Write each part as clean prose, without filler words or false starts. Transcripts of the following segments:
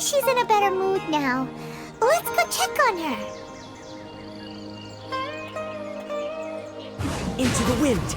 she's in a better mood now. Let's go check on her. Into the wind!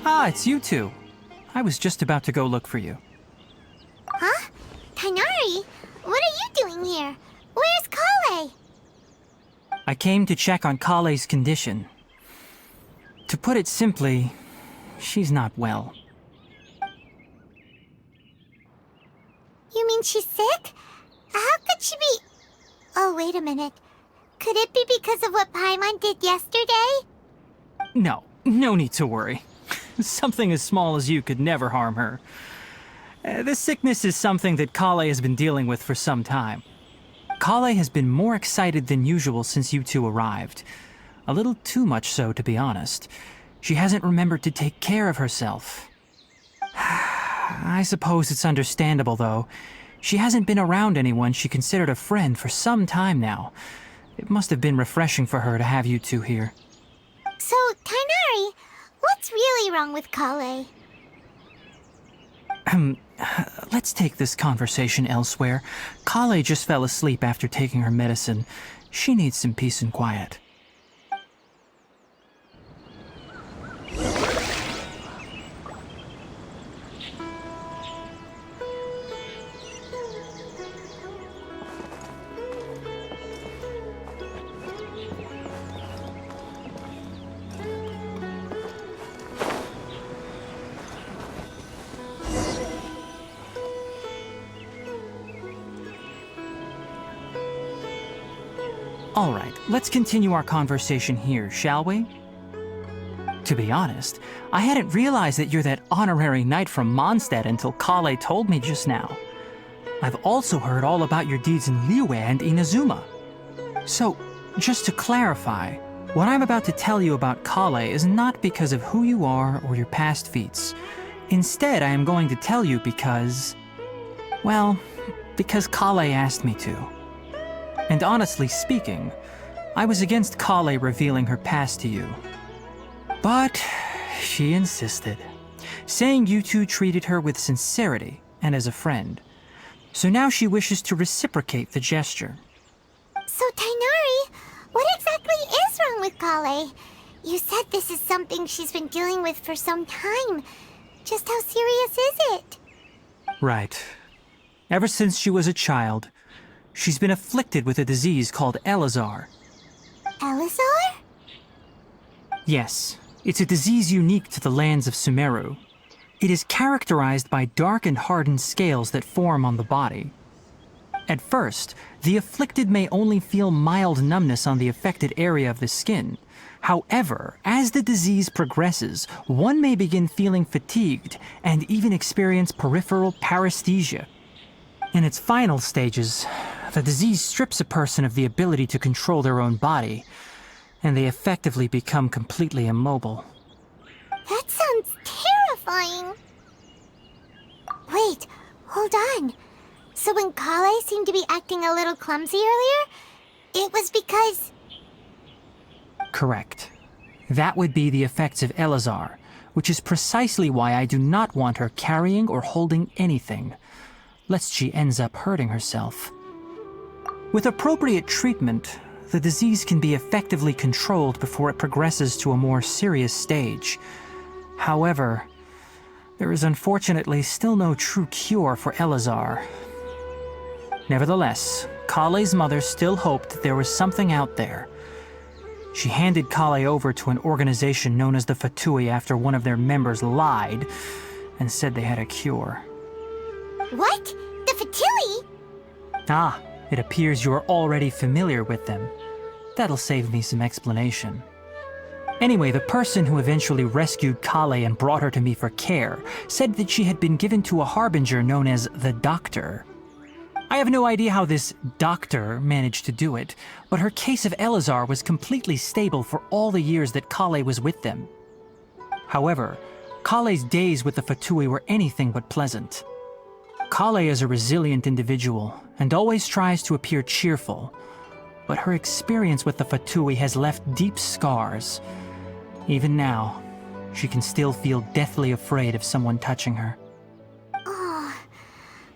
Ah, it's you two. I was just about to go look for you. Huh? Tighnari? What are you doing here? Where's Kale? I came to check on Kale's condition. To put it simply, she's not well. You mean she's sick? How could she be... Oh, wait a minute. Could it be because of what Paimon did yesterday? No need to worry. Something as small as you could never harm her. This sickness is something that Kale has been dealing with for some time. Kale has been more excited than usual since you two arrived. A little too much so, to be honest. She hasn't remembered to take care of herself. I suppose it's understandable, though. She hasn't been around anyone she considered a friend for some time now. It must have been refreshing for her to have you two here. So, Tighnari, what's really wrong with Kale? Let's take this conversation elsewhere. Kale just fell asleep after taking her medicine. She needs some peace and quiet. All right, let's continue our conversation here, shall we? To be honest, I hadn't realized that you're that honorary knight from Mondstadt until Kale told me just now. I've also heard all about your deeds in Liyue and Inazuma. So, just to clarify, what I'm about to tell you about Kale is not because of who you are or your past feats. Instead, I am going to tell you because... well, because Kale asked me to. And honestly speaking, I was against Kale revealing her past to you. But she insisted, saying you two treated her with sincerity and as a friend. So now she wishes to reciprocate the gesture. So, Tighnari, what exactly is wrong with Kale? You said this is something she's been dealing with for some time. Just how serious is it? Right. Ever since she was a child, she's been afflicted with a disease called Elazar. Elazar? Yes, it's a disease unique to the lands of Sumeru. It is characterized by dark and hardened scales that form on the body. At first, the afflicted may only feel mild numbness on the affected area of the skin. However, as the disease progresses, one may begin feeling fatigued and even experience peripheral paresthesia. In its final stages, the disease strips a person of the ability to control their own body, and they effectively become completely immobile. That sounds terrifying. Wait, hold on. So when Kale seemed to be acting a little clumsy earlier, it was because... Correct. That would be the effects of Elazar, which is precisely why I do not want her carrying or holding anything, lest she ends up hurting herself. With appropriate treatment, the disease can be effectively controlled before it progresses to a more serious stage. However, there is unfortunately still no true cure for Elazar. Nevertheless, Kale's mother still hoped that there was something out there. She handed Kale over to an organization known as the Fatui after one of their members lied and said they had a cure. What? The Fatui? Ah, it appears you are already familiar with them. That'll save me some explanation. Anyway, the person who eventually rescued Kale and brought her to me for care said that she had been given to a harbinger known as the Doctor. I have no idea how this doctor managed to do it, but her case of Elazar was completely stable for all the years that Kale was with them. However, Kale's days with the Fatui were anything but pleasant. Kale is a resilient individual and always tries to appear cheerful, but her experience with the Fatui has left deep scars. Even now, she can still feel deathly afraid of someone touching her. Oh,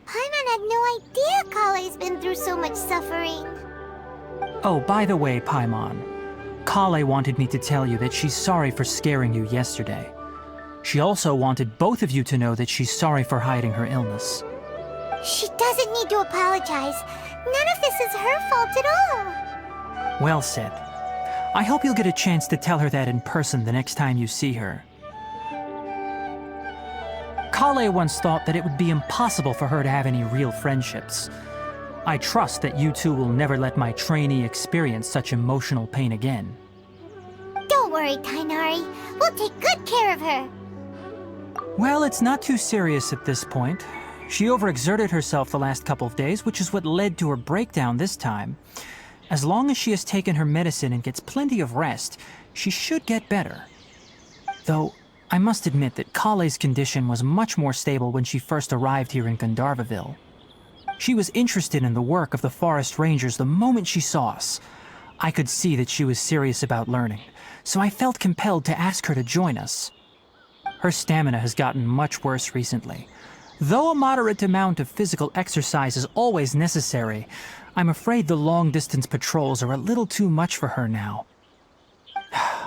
Paimon had no idea Kale's been through so much suffering. Oh, by the way, Paimon, Kale wanted me to tell you that she's sorry for scaring you yesterday. She also wanted both of you to know that she's sorry for hiding her illness. She doesn't need to apologize. None of this is her fault at all. Well said. I hope you'll get a chance to tell her that in person the next time you see her. Kale once thought that it would be impossible for her to have any real friendships. I trust that you two will never let my trainee experience such emotional pain again. Don't worry, Tainari. We'll take good care of her. Well, it's not too serious at this point. She overexerted herself the last couple of days, which is what led to her breakdown this time. As long as she has taken her medicine and gets plenty of rest, she should get better. Though, I must admit that Kale's condition was much more stable when she first arrived here in Gandharvaville. She was interested in the work of the forest rangers the moment she saw us. I could see that she was serious about learning, so I felt compelled to ask her to join us. Her stamina has gotten much worse recently. Though a moderate amount of physical exercise is always necessary, I'm afraid the long-distance patrols are a little too much for her now.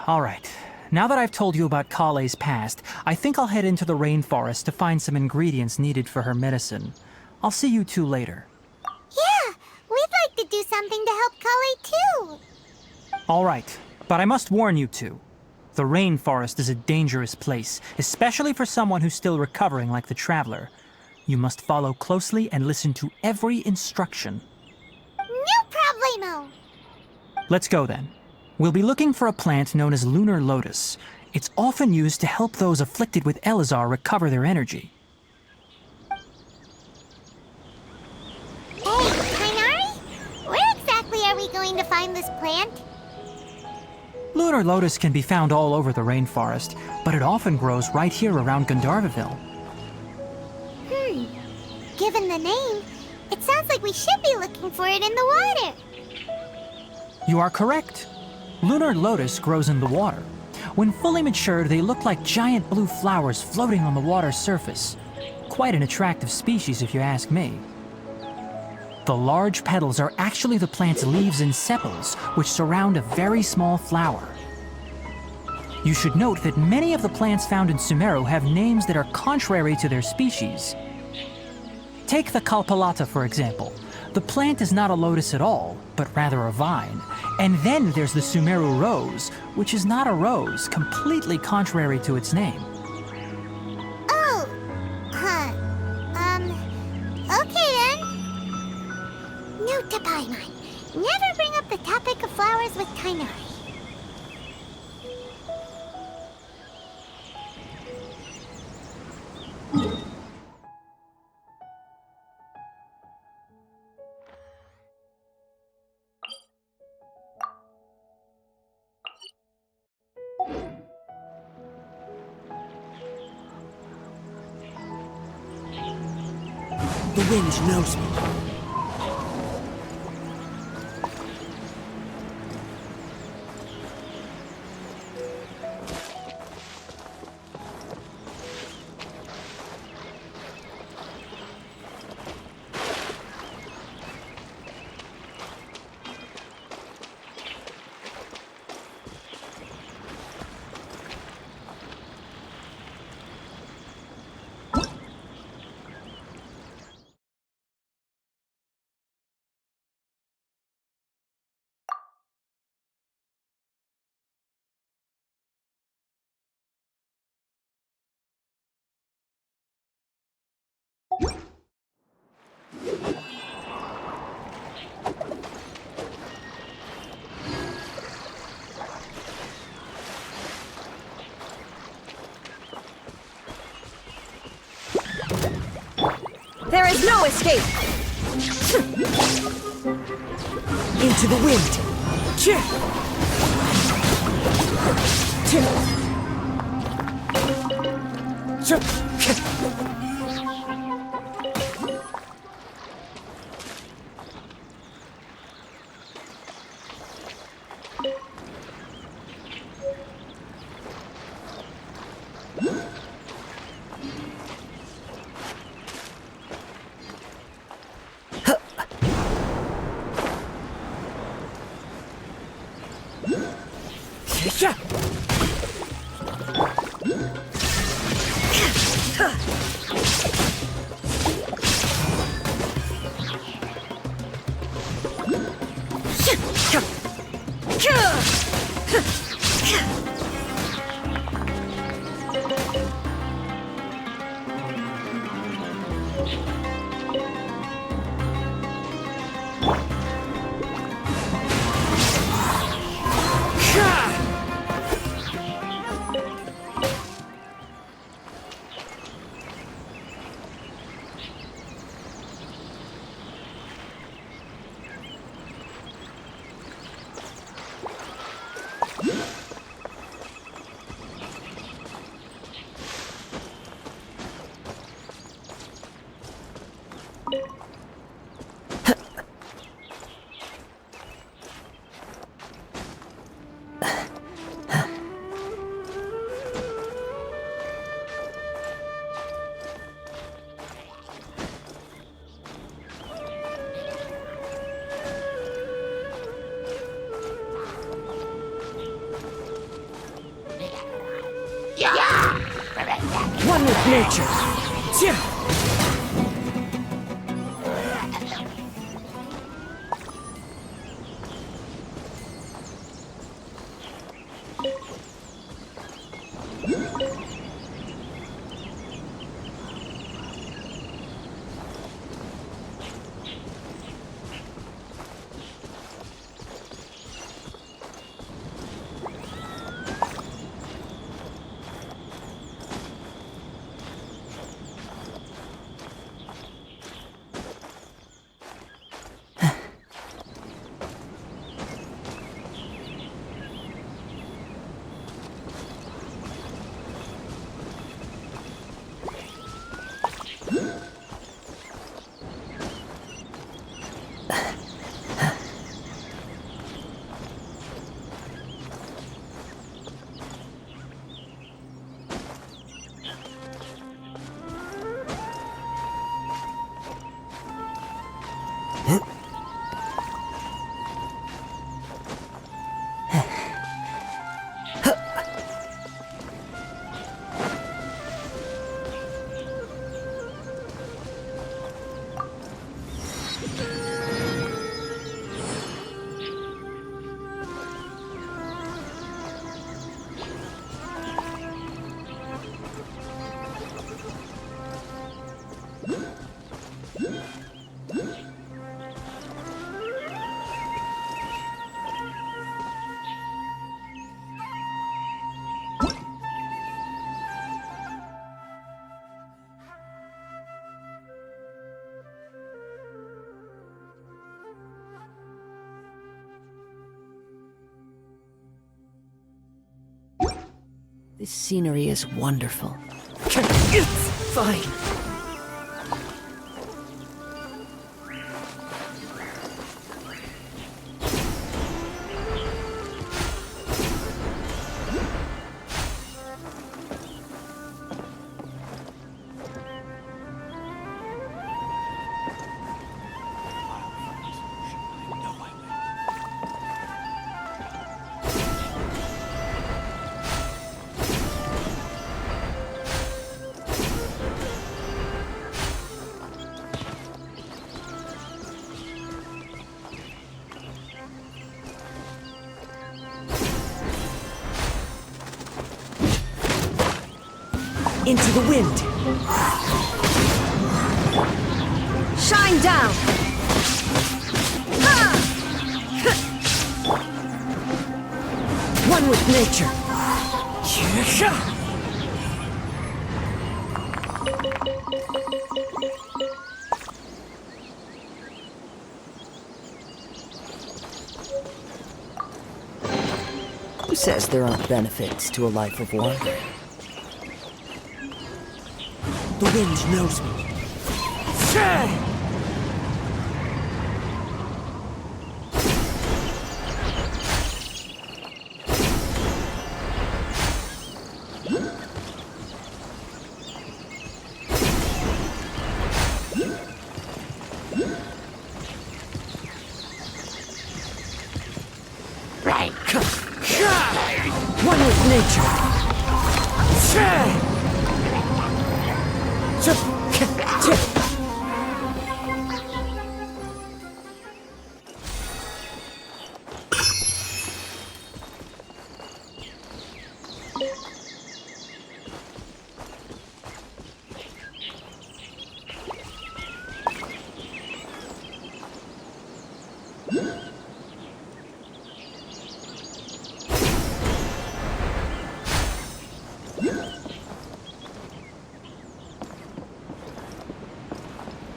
All right, now that I've told you about Kale's past, I think I'll head into the rainforest to find some ingredients needed for her medicine. I'll see you two later. Yeah, we'd like to do something to help Kale too. All right, but I must warn you two. The rainforest is a dangerous place, especially for someone who's still recovering like the Traveler. You must follow closely and listen to every instruction. No problemo. Let's go then. We'll be looking for a plant known as lunar lotus. It's often used to help those afflicted with Elazar recover their energy. Hey, Tainari? Where exactly are we going to find this plant? Lunar lotus can be found all over the rainforest, but it often grows right here around Gandharvaville. Given the name, it sounds like we should be looking for it in the water. You are correct. Lunar lotus grows in the water. When fully matured, they look like giant blue flowers floating on the water's surface. Quite an attractive species, if you ask me. The large petals are actually the plant's leaves and sepals, which surround a very small flower. You should note that many of the plants found in Sumeru have names that are contrary to their species. Take the Kalpalata, for example. The plant is not a lotus at all, but rather a vine. And then there's the Sumeru rose, which is not a rose, completely contrary to its name. Oh, okay then. Note to Paimon. Never bring up the topic of flowers with Tainari. The wind knows me. There is no escape! Into the wind! One with nature! This scenery is wonderful. It's fine. Into the wind. Shine down! Ha! One with nature. Who says there aren't benefits to a life of wandering? The wind knows me. One with nature.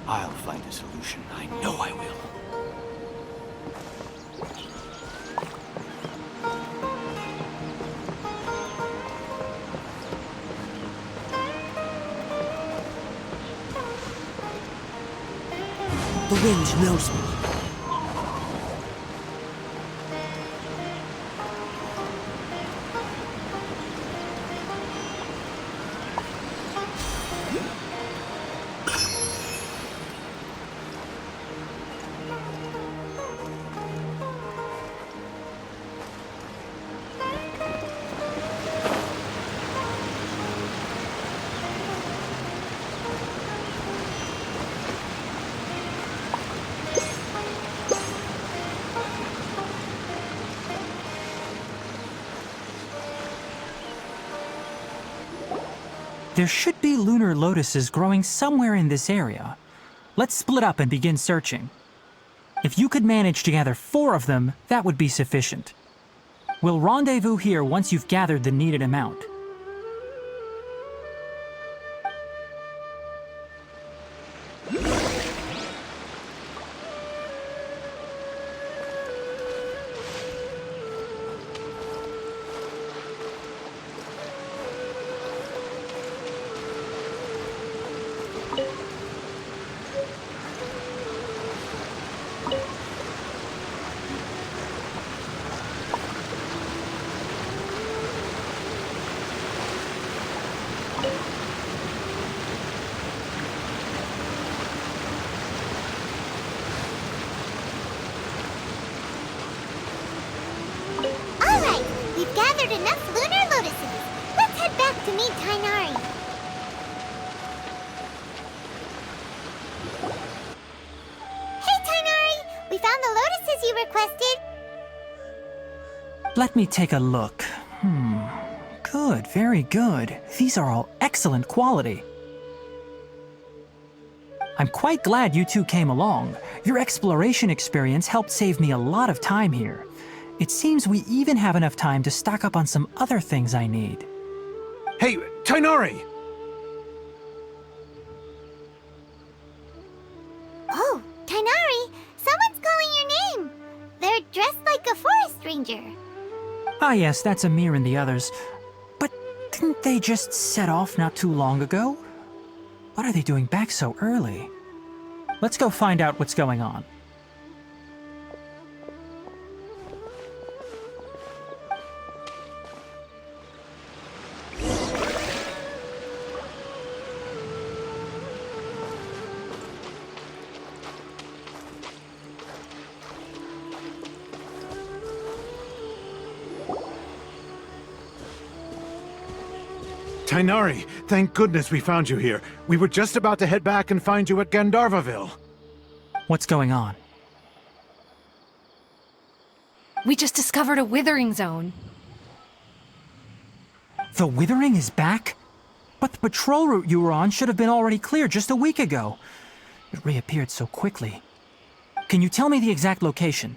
I'll find a solution. I know I will. The wind knows me. There should be lunar lotuses growing somewhere in this area. Let's split up and begin searching. If you could manage to gather 4 of them, that would be sufficient. We'll rendezvous here once you've gathered the needed amount. Alright, we've gathered enough lunar lotuses. Let's head back to meet Tainari. Hey Tainari, we found the lotuses you requested. Let me take a look. Good, very good. These are all excellent quality. I'm quite glad you two came along. Your exploration experience helped save me a lot of time here. It seems we even have enough time to stock up on some other things I need. Hey, Tainari! Oh, Tainari, someone's calling your name. They're dressed like a forest ranger. Ah yes, that's Amir and the others. But didn't they just set off not too long ago? What are they doing back so early? Let's go find out what's going on. Tainari, thank goodness we found you here. We were just about to head back and find you at Gandharvaville. What's going on? We just discovered a withering zone. The withering is back? But the patrol route you were on should have been already cleared just a week ago. It reappeared so quickly. Can you tell me the exact location?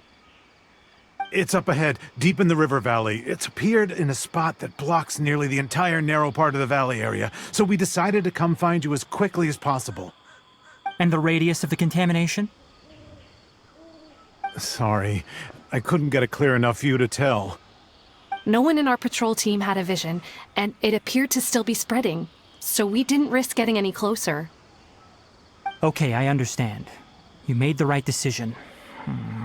It's up ahead, deep in the river valley. It's appeared in a spot that blocks nearly the entire narrow part of the valley area, so we decided to come find you as quickly as possible. And the radius of the contamination? Sorry, I couldn't get a clear enough view to tell. No one in our patrol team had a vision, and it appeared to still be spreading, so we didn't risk getting any closer. Okay, I understand. You made the right decision.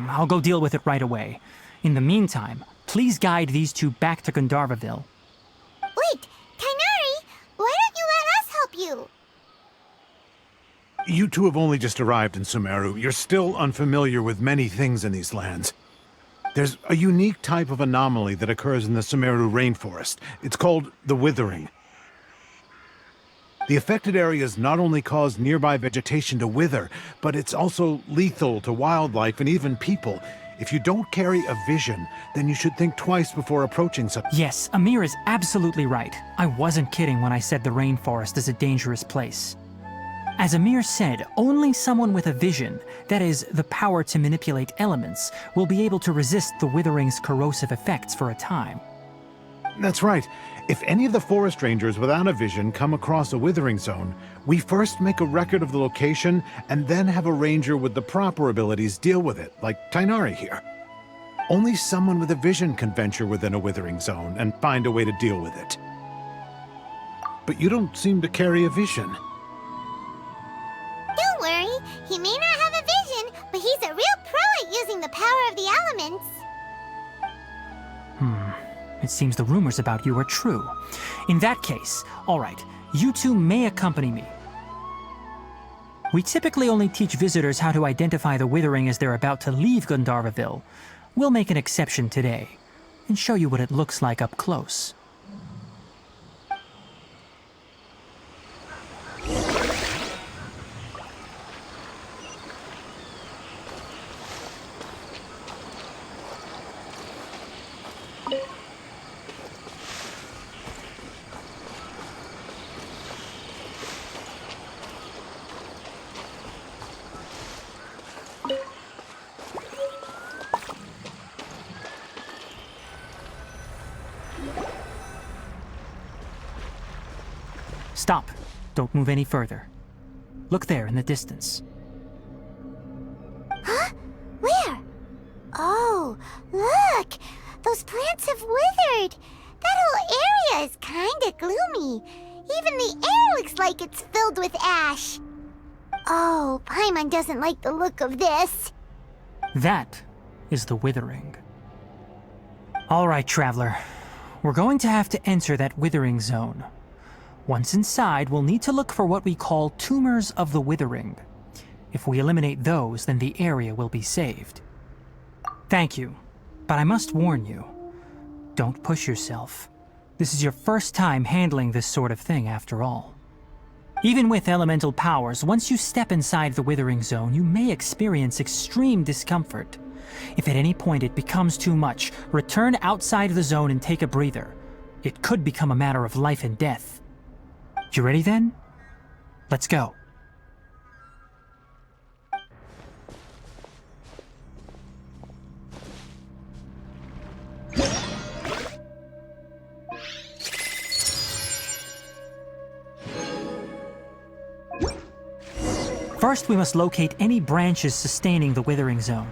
I'll go deal with it right away. In the meantime, please guide these two back to Gandharvaville. Wait, Tainari, why don't you let us help you? You two have only just arrived in Sumeru. You're still unfamiliar with many things in these lands. There's a unique type of anomaly that occurs in the Sumeru rainforest. It's called the withering. The affected areas not only cause nearby vegetation to wither, but it's also lethal to wildlife and even people. If you don't carry a vision, then you should think twice before approaching such... Yes, Amir is absolutely right. I wasn't kidding when I said the rainforest is a dangerous place. As Amir said, only someone with a vision, that is, the power to manipulate elements, will be able to resist the withering's corrosive effects for a time. That's right. If any of the forest rangers without a vision come across a withering zone, we first make a record of the location and then have a ranger with the proper abilities deal with it, like Tainari here. Only someone with a vision can venture within a withering zone and find a way to deal with it. But you don't seem to carry a vision. Don't worry, he may not have a vision, but he's a real pro at using the power of the elements. It seems the rumors about you are true. In that case, all right, you two may accompany me. We typically only teach visitors how to identify the withering as they're about to leave Gandharvaville. We'll make an exception today and show you what it looks like up close. Stop. Don't move any further. Look there in the distance. Huh? Where? Oh, look! Those plants have withered! That whole area is kinda gloomy. Even the air looks like it's filled with ash. Oh, Paimon doesn't like the look of this. That is the withering. All right, traveler. We're going to have to enter that withering zone. Once inside, we'll need to look for what we call tumors of the withering. If we eliminate those, then the area will be saved. Thank you, but I must warn you. Don't push yourself. This is your first time handling this sort of thing, after all. Even with elemental powers, once you step inside the withering zone, you may experience extreme discomfort. If at any point it becomes too much, return outside the zone and take a breather. It could become a matter of life and death. You ready then? Let's go. First, we must locate any branches sustaining the withering zone.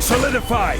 Solidify!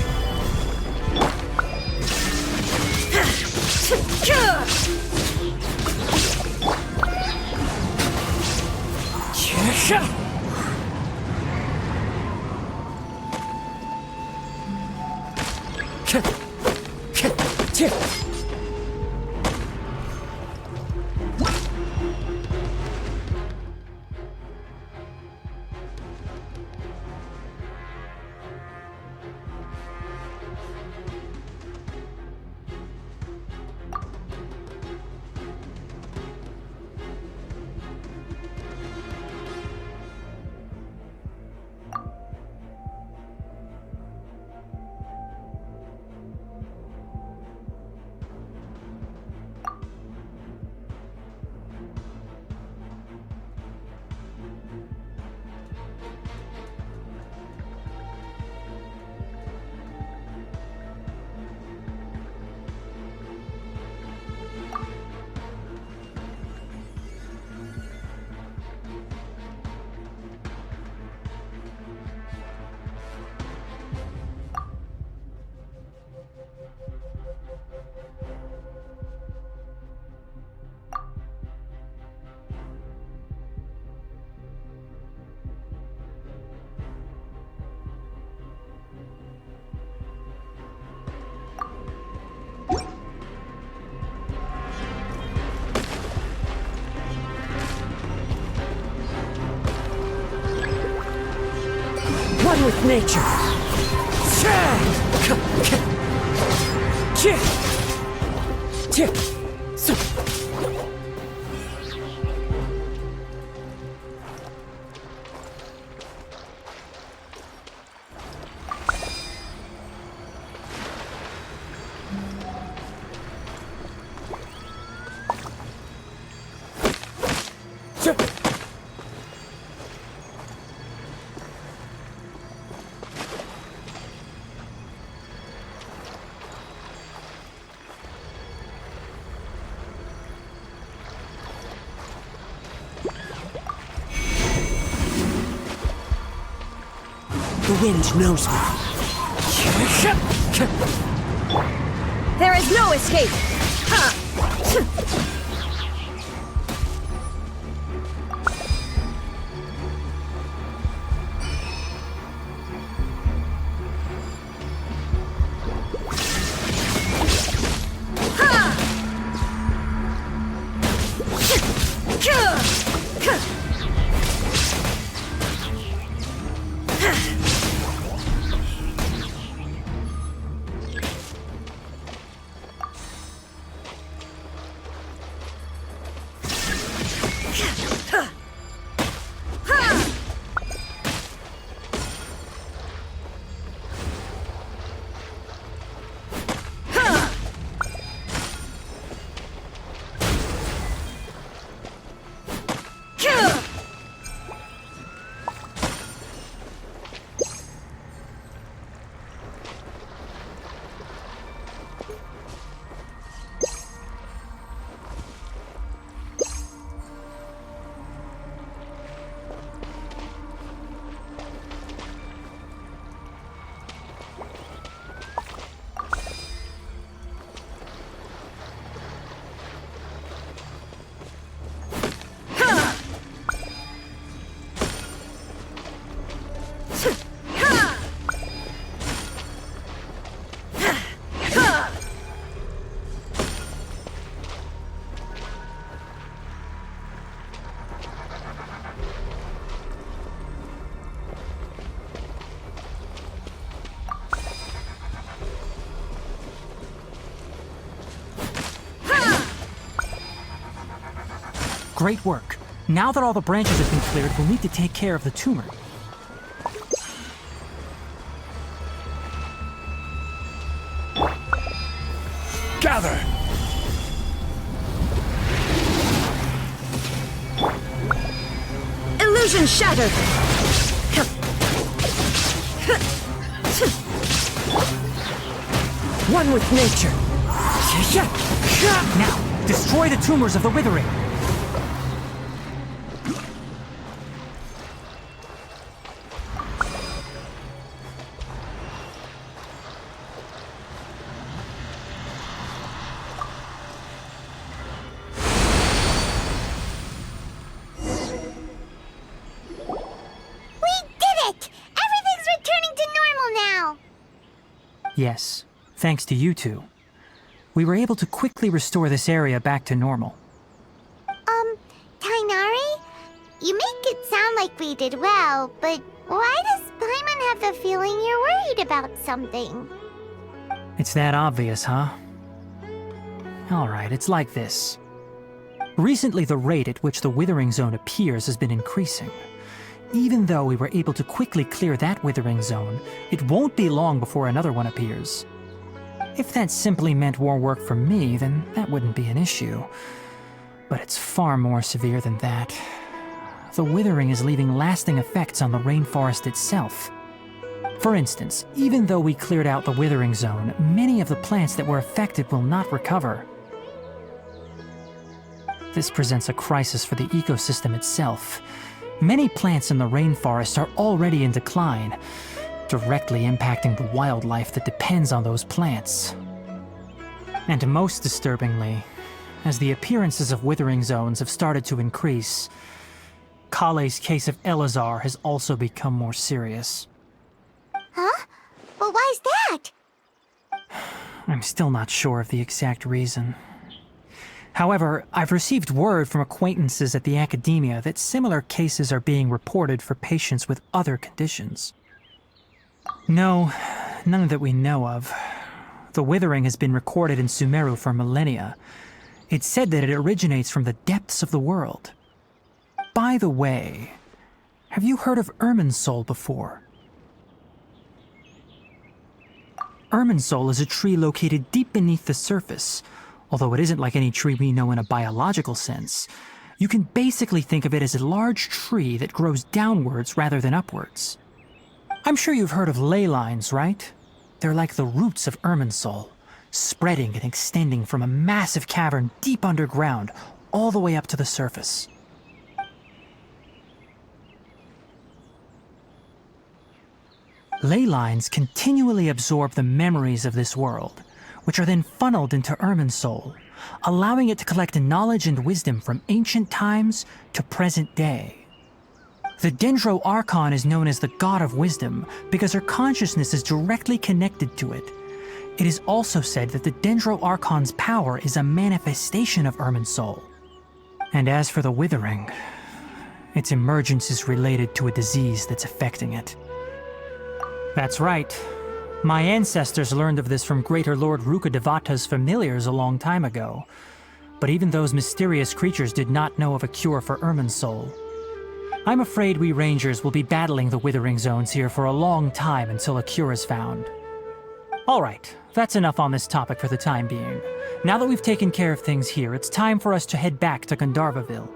with nature. The wind knows me. There is no escape! Great work. Now that all the branches have been cleared, we'll need to take care of the tumor. Gather! Illusion shattered! One with nature. Now, destroy the tumors of the withering. Yes, thanks to you two. We were able to quickly restore this area back to normal. Tainari? You make it sound like we did well, but why does Paimon have the feeling you're worried about something? It's that obvious, huh? Alright, it's like this. Recently, the rate at which the withering zone appears has been increasing. Even though we were able to quickly clear that withering zone, it won't be long before another one appears. If that simply meant more work for me, then that wouldn't be an issue. But it's far more severe than that. The withering is leaving lasting effects on the rainforest itself. For instance, even though we cleared out the withering zone, many of the plants that were affected will not recover. This presents a crisis for the ecosystem itself. Many plants in the rainforest are already in decline, directly impacting the wildlife that depends on those plants. And most disturbingly, as the appearances of withering zones have started to increase, Kale's case of Elazar has also become more serious. Huh? Well, why's that? I'm still not sure of the exact reason. However, I've received word from acquaintances at the academia that similar cases are being reported for patients with other conditions. No, none that we know of. The withering has been recorded in Sumeru for millennia. It's said that it originates from the depths of the world. By the way, have you heard of Irminsul before? Irminsul is a tree located deep beneath the surface. Although it isn't like any tree we know in a biological sense, you can basically think of it as a large tree that grows downwards rather than upwards. I'm sure you've heard of ley lines, right? They're like the roots of Irminsul, spreading and extending from a massive cavern deep underground all the way up to the surface. Ley lines continually absorb the memories of this world, which are then funneled into Irminsul, allowing it to collect knowledge and wisdom from ancient times to present day. The Dendro Archon is known as the God of Wisdom because her consciousness is directly connected to it. It is also said that the Dendro Archon's power is a manifestation of Irminsul. And as for the Withering, its emergence is related to a disease that's affecting it. That's right. My ancestors learned of this from Greater Lord Rukkhadevata's familiars a long time ago. But even those mysterious creatures did not know of a cure for Irminsul. I'm afraid we Rangers will be battling the Withering Zones here for a long time until a cure is found. Alright, that's enough on this topic for the time being. Now that we've taken care of things here, it's time for us to head back to Gandharvaville.